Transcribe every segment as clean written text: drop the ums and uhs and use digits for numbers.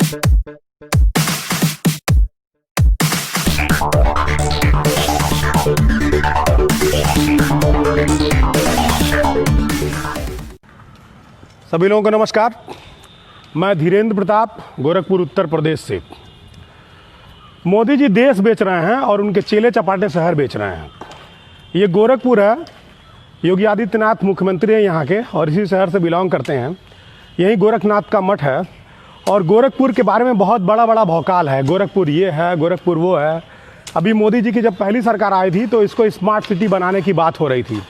सभी लोगों को नमस्कार। मैं धीरेन्द्र प्रताप, गोरखपुर उत्तर प्रदेश से। मोदी जी देश बेच रहे हैं और उनके चेले चपाटे शहर बेच रहे हैं। ये गोरखपुर है, योगी आदित्यनाथ मुख्यमंत्री हैं यहाँ के और इसी शहर से बिलोंग करते हैं। यही गोरखनाथ का मठ है और गोरखपुर के बारे में बहुत बड़ा बड़ा भौकाल है। गोरखपुर ये है, गोरखपुर वो है। अभी मोदी जी की जब पहली सरकार आई थी तो इसको स्मार्ट सिटी बनाने की बात हो रही थी,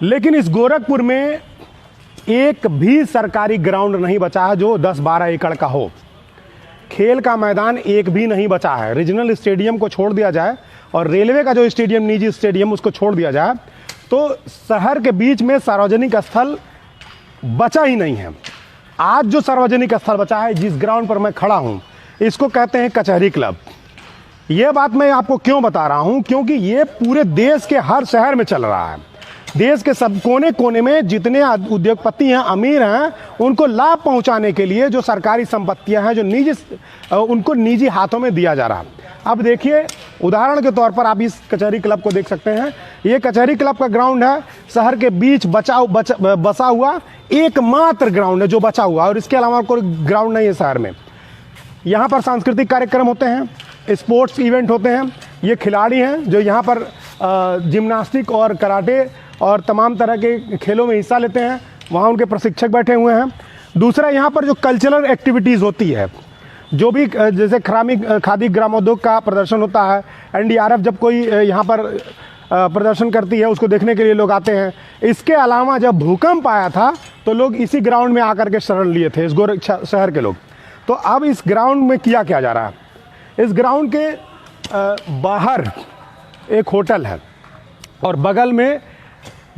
लेकिन इस गोरखपुर में एक भी सरकारी ग्राउंड नहीं बचा है जो 10-12 एकड़ का हो। खेल का मैदान एक भी नहीं बचा है। रीजनल स्टेडियम को छोड़ दिया जाए और रेलवे का जो स्टेडियम, निजी स्टेडियम, उसको छोड़ दिया जाए तो शहर के बीच में सार्वजनिक स्थल बचा ही नहीं है। आज जो सार्वजनिक स्थल बचा है, जिस ग्राउंड पर मैं खड़ा हूँ, इसको कहते हैं कचहरी क्लब। ये बात मैं आपको क्यों बता रहा हूँ, क्योंकि ये पूरे देश के हर शहर में चल रहा है। देश के सब कोने कोने में जितने उद्योगपति हैं, अमीर हैं, उनको लाभ पहुंचाने के लिए जो सरकारी संपत्तियां हैं, जो निजी, उनको निजी हाथों में दिया जा रहा है। अब देखिए, उदाहरण के तौर पर आप इस कचहरी क्लब को देख सकते हैं। ये कचहरी क्लब का ग्राउंड है, शहर के बीच बसा हुआ एकमात्र ग्राउंड है जो बचा हुआ, और इसके अलावा कोई ग्राउंड नहीं है शहर में। यहाँ पर सांस्कृतिक कार्यक्रम होते हैं, स्पोर्ट्स इवेंट होते हैं। ये खिलाड़ी हैं जो यहाँ पर जिम्नास्टिक और कराटे और तमाम तरह के खेलों में हिस्सा लेते हैं। वहाँ उनके प्रशिक्षक बैठे हुए हैं। दूसरा, यहाँ पर जो कल्चरल एक्टिविटीज़ होती है, जो भी जैसे खादी ग्रामोद्योग का प्रदर्शन होता है, एनडीआरएफ जब कोई यहाँ पर प्रदर्शन करती है, उसको देखने के लिए लोग आते हैं। इसके अलावा जब भूकंप आया था तो लोग इसी ग्राउंड में आकर के शरण लिए थे, इस गोरख शहर के लोग। तो अब इस ग्राउंड में किया क्या जा रहा है, इस ग्राउंड के बाहर एक होटल है और बगल में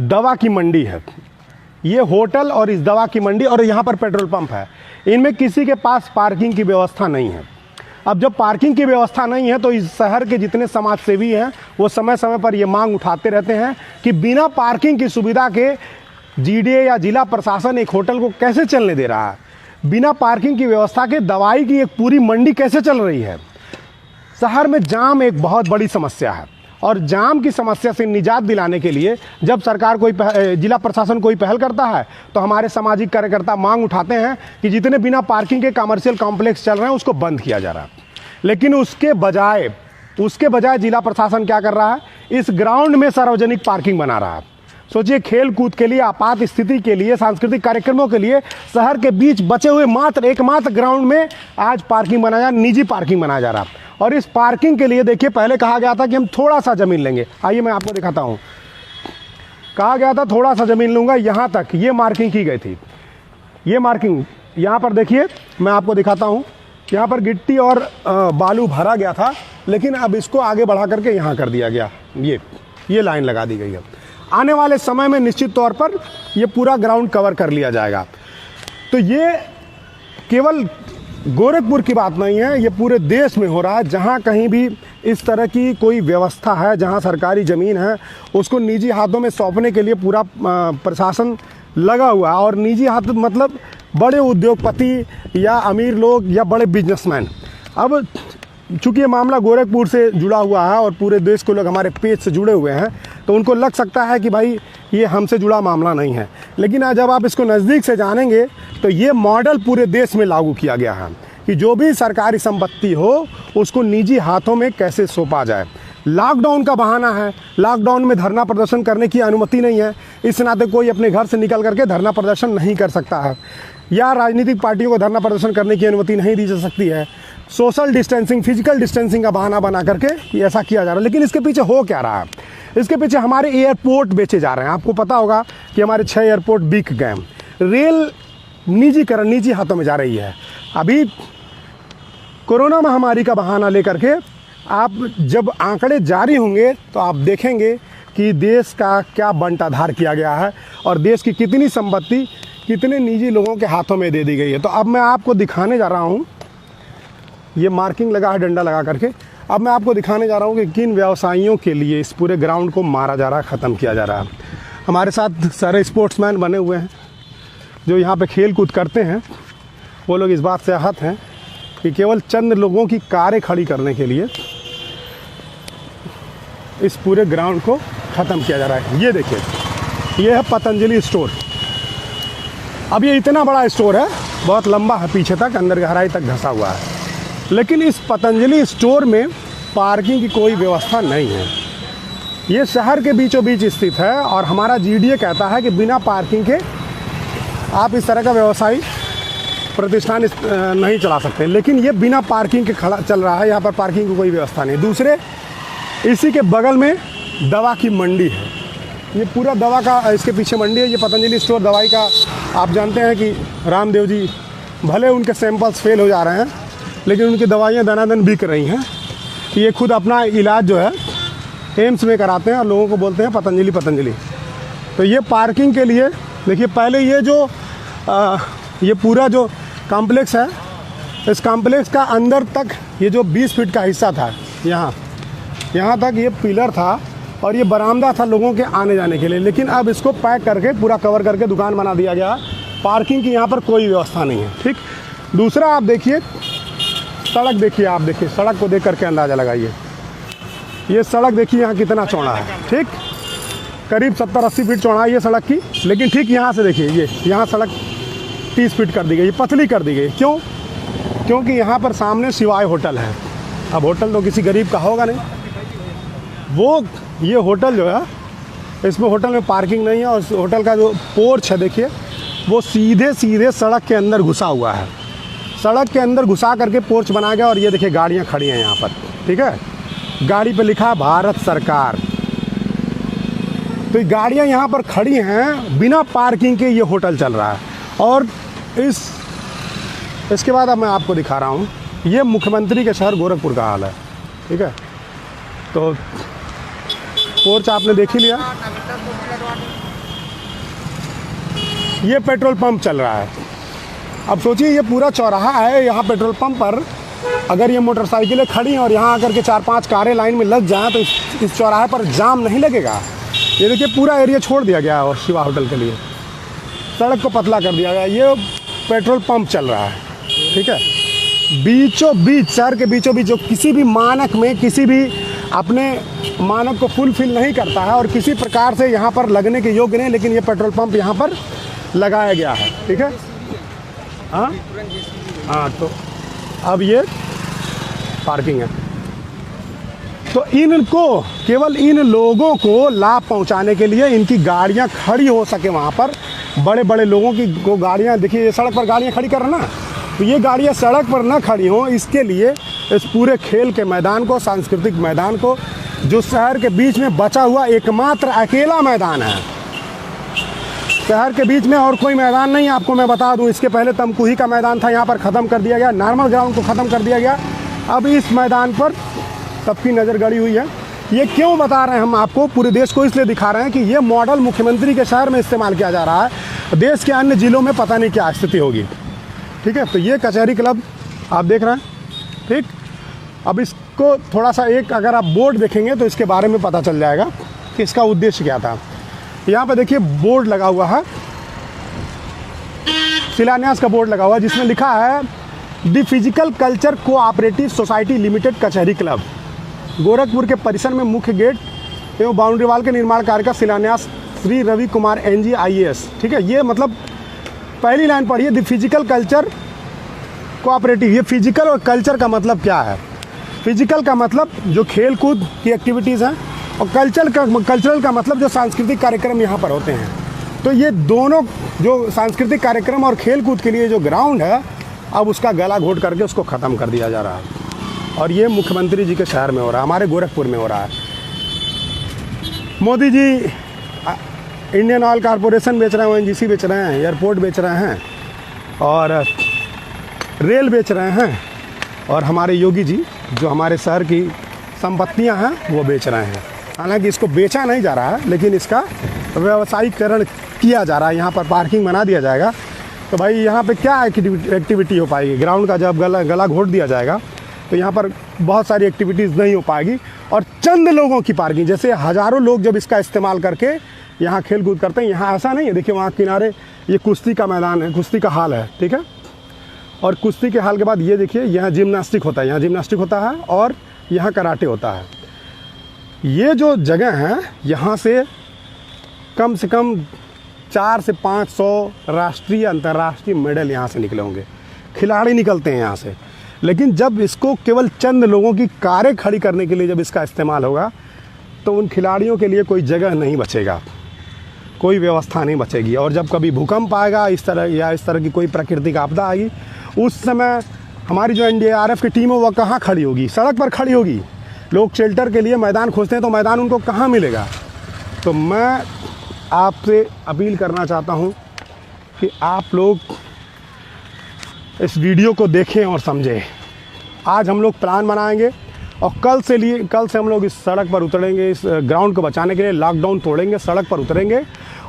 दवा की मंडी है। ये होटल और इस दवा की मंडी और यहाँ पर पेट्रोल पंप है, इनमें किसी के पास पार्किंग की व्यवस्था नहीं है। अब जब पार्किंग की व्यवस्था नहीं है तो इस शहर के जितने समाज सेवी हैं वो समय समय पर ये मांग उठाते रहते हैं कि बिना पार्किंग की सुविधा के जीडीए या जिला प्रशासन एक होटल को कैसे चलने दे रहा है। बिना पार्किंग की व्यवस्था के दवाई की एक पूरी मंडी कैसे चल रही है। शहर में जाम एक बहुत बड़ी समस्या है और जाम की समस्या से निजात दिलाने के लिए जब सरकार जिला प्रशासन कोई पहल करता है तो हमारे सामाजिक कार्यकर्ता मांग उठाते हैं कि जितने बिना पार्किंग के कमर्शियल कॉम्प्लेक्स चल रहे हैं उसको बंद किया जा रहा है। लेकिन उसके बजाय जिला प्रशासन क्या कर रहा है, इस ग्राउंड में सार्वजनिक पार्किंग बना रहा है। सोचिए, खेल कूद के लिए, आपात स्थिति के लिए, सांस्कृतिक कार्यक्रमों के लिए शहर के बीच बचे हुए एकमात्र ग्राउंड में आज पार्किंग बनाया, निजी पार्किंग बनाया जा रहा है। और इस पार्किंग के लिए देखिए, पहले कहा गया था कि हम थोड़ा सा ज़मीन लेंगे। आइए मैं आपको दिखाता हूँ। कहा गया था थोड़ा सा ज़मीन लूँगा, यहाँ तक ये मार्किंग की गई थी। ये मार्किंग यहाँ पर देखिए, मैं आपको दिखाता हूँ। यहाँ पर गिट्टी और बालू भरा गया था, लेकिन अब इसको आगे बढ़ा करके यहाँ कर दिया गया। ये लाइन लगा दी गई है। आने वाले समय में निश्चित तौर पर ये पूरा ग्राउंड कवर कर लिया जाएगा। तो ये केवल गोरखपुर की बात नहीं है, ये पूरे देश में हो रहा है। जहाँ कहीं भी इस तरह की कोई व्यवस्था है, जहाँ सरकारी ज़मीन है, उसको निजी हाथों में सौंपने के लिए पूरा प्रशासन लगा हुआ है। और निजी हाथ मतलब बड़े उद्योगपति या अमीर लोग या बड़े बिजनेसमैन। अब चूँकि ये मामला गोरखपुर से जुड़ा हुआ है और पूरे देश के लोग हमारे पेज से जुड़े हुए हैं, तो उनको लग सकता है कि भाई ये हमसे जुड़ा मामला नहीं है। लेकिन आज जब आप इसको नज़दीक से जानेंगे तो ये मॉडल पूरे देश में लागू किया गया है कि जो भी सरकारी संपत्ति हो उसको निजी हाथों में कैसे सौंपा जाए। लॉकडाउन का बहाना है, लॉकडाउन में धरना प्रदर्शन करने की अनुमति नहीं है, इस नाते कोई अपने घर से निकल करके धरना प्रदर्शन नहीं कर सकता है, या राजनीतिक पार्टियों को धरना प्रदर्शन करने की अनुमति नहीं दी जा सकती है। सोशल डिस्टेंसिंग, फिजिकल डिस्टेंसिंग का बहाना बना करके ऐसा किया जा रहा है। लेकिन इसके पीछे हो क्या रहा है, इसके पीछे हमारे एयरपोर्ट बेचे जा रहे हैं। आपको पता होगा कि हमारे 6 एयरपोर्ट बिक गए। रेल निजीकरण, निजी हाथों में जा रही है। अभी कोरोना महामारी का बहाना लेकर के आप जब आंकड़े जारी होंगे तो आप देखेंगे कि देश का क्या बंटाधार किया गया है और देश की कितनी संपत्ति कितने निजी लोगों के हाथों में दे दी गई है। तो अब मैं आपको दिखाने जा रहा हूँ, ये मार्किंग लगा है डंडा लगा करके। अब मैं आपको दिखाने जा रहा हूँ कि किन व्यवसायियों के लिए इस पूरे ग्राउंड को मारा जा रहा है, ख़त्म किया जा रहा है। हमारे साथ सारे स्पोर्ट्समैन बने हुए हैं जो यहाँ पे खेल कूद करते हैं। वो लोग इस बात से आहत हैं कि केवल चंद लोगों की कारें खड़ी करने के लिए इस पूरे ग्राउंड को ख़त्म किया जा रहा है। ये देखिए, ये है पतंजलि स्टोर। अब ये इतना बड़ा स्टोर है, बहुत लंबा है, पीछे तक अंदर गहराई तक धंसा हुआ है, लेकिन इस पतंजलि स्टोर में पार्किंग की कोई व्यवस्था नहीं है। ये शहर के बीचों बीच स्थित है और हमारा जीडीए कहता है कि बिना पार्किंग के आप इस तरह का व्यवसायी प्रतिष्ठान नहीं चला सकते, लेकिन ये बिना पार्किंग के खड़ा चल रहा है। यहाँ पर पार्किंग की कोई व्यवस्था नहीं। दूसरे, इसी के बगल में दवा की मंडी है। ये पूरा दवा का, इसके पीछे मंडी है। ये पतंजलि स्टोर दवाई का, आप जानते हैं कि रामदेव जी भले उनके सैंपल्स फेल हो जा रहे हैं, लेकिन उनकी दवाइयाँ दनादन बिक रही हैं। ये खुद अपना इलाज जो है एम्स में कराते हैं और लोगों को बोलते हैं पतंजलि पतंजलि। तो ये पार्किंग के लिए देखिए, पहले ये जो ये पूरा जो कॉम्प्लेक्स है, इस कॉम्प्लेक्स का अंदर तक ये जो 20 फीट का हिस्सा था, यहाँ तक ये पिलर था और ये बरामदा था लोगों के आने जाने के लिए, लेकिन अब इसको पैक करके पूरा कवर करके दुकान बना दिया गया। पार्किंग की यहाँ पर कोई व्यवस्था नहीं है। ठीक। दूसरा, आप देखिए सड़क, देखिए आप देखिए सड़क को देख करके अंदाज़ा लगाइए। ये सड़क देखिए यहाँ कितना चौड़ा है। ठीक, करीब 70-80 फीट चौड़ाई है सड़क की, लेकिन ठीक यहाँ से देखिए, ये यहाँ सड़क 30 फीट कर दी गई, पतली कर दी गई। क्यों? क्योंकि यहाँ पर सामने शिवाय होटल है। अब होटल तो किसी गरीब का होगा नहीं, वो ये होटल जो है, इसमें होटल में पार्किंग नहीं है और होटल का जो पोर्च है देखिए, वो सीधे सीधे सड़क के अंदर घुसा हुआ है। सड़क के अंदर घुसा करके पोर्च बनाया गया और ये देखिए गाड़ियाँ खड़ी हैं यहाँ पर। ठीक है, गाड़ी पे लिखा है भारत सरकार। तो ये गाड़ियाँ यहाँ पर खड़ी हैं, बिना पार्किंग के ये होटल चल रहा है। और इसके बाद अब मैं आपको दिखा रहा हूँ, ये मुख्यमंत्री के शहर गोरखपुर का हाल है। ठीक है, तो पोर्च आपने देख ही लिया। ये पेट्रोल पंप चल रहा है। अब सोचिए, ये पूरा चौराहा है, यहाँ पेट्रोल पंप पर अगर ये मोटरसाइकिलें खड़ी हैं और यहाँ आकर के 4-5 कारें लाइन में लग जाएं तो इस चौराहे पर जाम नहीं लगेगा। ये देखिए पूरा एरिया छोड़ दिया गया है और शिवा होटल के लिए, सड़क को पतला कर दिया गया। ये पेट्रोल पंप चल रहा है। ठीक है, बीचों बीच, शहर के बीचों बीच, जो किसी भी मानक में, किसी भी अपने मानक को फुलफिल नहीं करता है और किसी प्रकार से यहाँ पर लगने के योग्य नहीं, लेकिन ये पेट्रोल पंप यहाँ पर लगाया गया है। ठीक है, हाँ, तो अब ये पार्किंग है। तो इनको, केवल इन लोगों को लाभ पहुंचाने के लिए इनकी गाड़ियां खड़ी हो सके वहां पर, बड़े बड़े लोगों की को गाड़ियां, देखिए सड़क पर गाड़ियां खड़ी कर रहे ना, तो ये गाड़ियां सड़क पर ना खड़ी हों, इसके लिए इस पूरे खेल के मैदान को, सांस्कृतिक मैदान को, जो शहर के बीच में बचा हुआ एकमात्र अकेला मैदान है, शहर के बीच में और कोई मैदान नहीं। आपको मैं बता दूं, इसके पहले तमकुही का मैदान था, यहाँ पर ख़त्म कर दिया गया, नॉर्मल ग्राउंड को ख़त्म कर दिया गया। अब इस मैदान पर सबकी नज़र गड़ी हुई है। ये क्यों बता रहे हैं हम आपको, पूरे देश को इसलिए दिखा रहे हैं कि ये मॉडल मुख्यमंत्री के शहर में इस्तेमाल किया जा रहा है, देश के अन्य ज़िलों में पता नहीं क्या स्थिति होगी। ठीक है, तो ये कचहरी क्लब आप देख रहे हैं। ठीक, अब इसको थोड़ा सा एक, अगर आप बोर्ड देखेंगे तो इसके बारे में पता चल जाएगा कि इसका उद्देश्य क्या था। यहाँ पे देखिए बोर्ड लगा हुआ है, शिलान्यास का बोर्ड लगा हुआ है, जिसमें लिखा है the physical culture cooperative society limited कचहरी क्लब, गोरखपुर के परिसर में मुख्य गेट एवं बाउंड्री वाल के निर्माण कार्य का शिलान्यास श्री रवि कुमार NG IAS। ठीक है, ये मतलब पहली लाइन पढ़िए, द फिजिकल कल्चर कोऑपरेटिव। ये फिजिकल और कल्चर का मतलब क्या है? फिजिकल का मतलब जो खेल कूद की एक्टिविटीज़ हैं, और कल्चरल का मतलब जो सांस्कृतिक कार्यक्रम यहाँ पर होते हैं। तो ये दोनों जो सांस्कृतिक कार्यक्रम और खेल कूद के लिए जो ग्राउंड है, अब उसका गला घोट करके उसको ख़त्म कर दिया जा रहा है। और ये मुख्यमंत्री जी के शहर में हो रहा है, हमारे गोरखपुर में हो रहा है। Modi ji Indian oil corporation बेच रहे हैं, ONGC बेच रहे हैं, एयरपोर्ट बेच रहे हैं और रेल बेच रहे हैं, और हमारे योगी जी जो हमारे शहर की संपत्तियां हैं वो बेच रहे हैं। हालांकि इसको बेचा नहीं जा रहा है, लेकिन इसका व्यवसायीकरण किया जा रहा है। यहाँ पर पार्किंग बना दिया जाएगा, तो भाई यहाँ पे क्या एक्टिविटी हो पाएगी? ग्राउंड का जब गला घोट दिया जाएगा तो यहाँ पर बहुत सारी एक्टिविटीज़ नहीं हो पाएगी। और चंद लोगों की पार्किंग, जैसे हज़ारों लोग जब इसका इस्तेमाल करके यहाँ खेल कूद करते हैं, यहाँ ऐसा नहीं है। देखिए वहाँ किनारे ये कुश्ती का मैदान है, कुश्ती का हाल है। ठीक है, और कुश्ती के हाल के बाद ये देखिए, यहाँ जिम्नास्टिक होता है, यहाँ जिम्नास्टिक होता है और यहाँ कराटे होता है। ये जो जगह है, यहाँ से कम 400 से 500 राष्ट्रीय अंतर्राष्ट्रीय मेडल यहाँ से निकले होंगे, खिलाड़ी निकलते हैं यहाँ से। लेकिन जब इसको केवल चंद लोगों की कारें खड़ी करने के लिए जब इसका इस्तेमाल होगा, तो उन खिलाड़ियों के लिए कोई जगह नहीं बचेगा, कोई व्यवस्था नहीं बचेगी। और जब कभी भूकंप आएगा इस तरह की कोई प्राकृतिक आपदा आएगी, उस समय हमारी जो NDRF की टीम है वह कहाँ खड़ी होगी? सड़क पर खड़ी होगी। लोग शेल्टर के लिए मैदान खोजते हैं, तो मैदान उनको कहाँ मिलेगा? तो मैं आपसे अपील करना चाहता हूँ कि आप लोग इस वीडियो को देखें और समझें। आज हम लोग प्लान बनाएंगे और कल से हम लोग इस सड़क पर उतरेंगे, इस ग्राउंड को बचाने के लिए लॉकडाउन तोड़ेंगे, सड़क पर उतरेंगे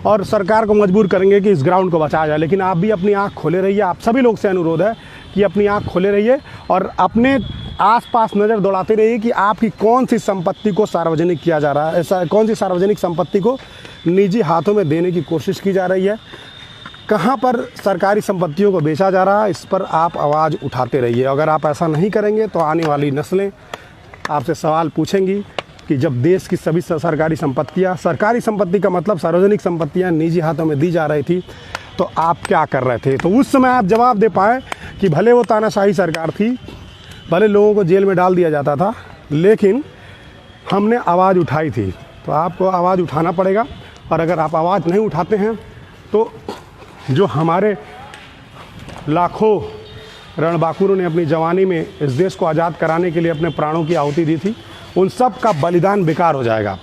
और सरकार को मजबूर करेंगे कि इस ग्राउंड को बचाया जाए। लेकिन आप भी अपनी आँख खोले रहिए। आप सभी लोग से अनुरोध है कि अपनी आँख खोले रहिए और अपने आसपास नज़र दौड़ाते रहिए कि आपकी कौन सी संपत्ति को सार्वजनिक किया जा रहा है, ऐसा कौन सी सार्वजनिक संपत्ति को निजी हाथों में देने की कोशिश की जा रही है, कहाँ पर सरकारी संपत्तियों को बेचा जा रहा है। इस पर आप आवाज़ उठाते रहिए। अगर आप ऐसा नहीं करेंगे तो आने वाली नस्लें आपसे सवाल पूछेंगी कि जब देश की सभी सरकारी संपत्ति का मतलब सार्वजनिक संपत्तियां निजी हाथों में दी जा रही थी, तो आप क्या कर रहे थे? तो उस समय आप जवाब दे पाए कि भले वो तानाशाही सरकार थी, भले लोगों को जेल में डाल दिया जाता था, लेकिन हमने आवाज़ उठाई थी। तो आपको आवाज़ उठाना पड़ेगा। और अगर आप आवाज़ नहीं उठाते हैं तो जो हमारे लाखों रणबांकुरों ने अपनी जवानी में इस देश को आज़ाद कराने के लिए अपने प्राणों की आहुति दी थी, उन सब का बलिदान बेकार हो जाएगा।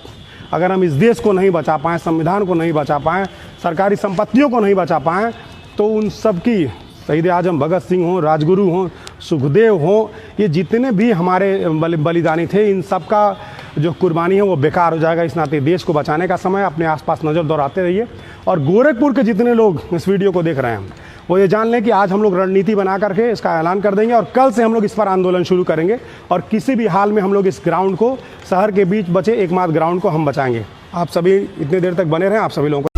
अगर हम इस देश को नहीं बचा पाएँ, संविधान को नहीं बचा पाएँ, सरकारी संपत्तियों को नहीं बचा पाएँ, तो उन सब की शहीद आजम भगत सिंह हों, राजगुरु हों, सुखदेव हों, ये जितने भी हमारे बलिदानी थे, इन सब का जो कुर्बानी है वो बेकार हो जाएगा। इस नाते देश को बचाने का समय, अपने आसपास नज़र दौड़ाते रहिए। और गोरखपुर के जितने लोग इस वीडियो को देख रहे हैं वो ये जान लें कि आज हम लोग रणनीति बना करके इसका ऐलान कर देंगे और कल से हम लोग इस पर आंदोलन शुरू करेंगे और किसी भी हाल में हम लोग इस ग्राउंड को, शहर के बीच बचे एकमात्र ग्राउंड को हम बचाएंगे। आप सभी इतनी देर तक बने रहें। आप सभी लोगों को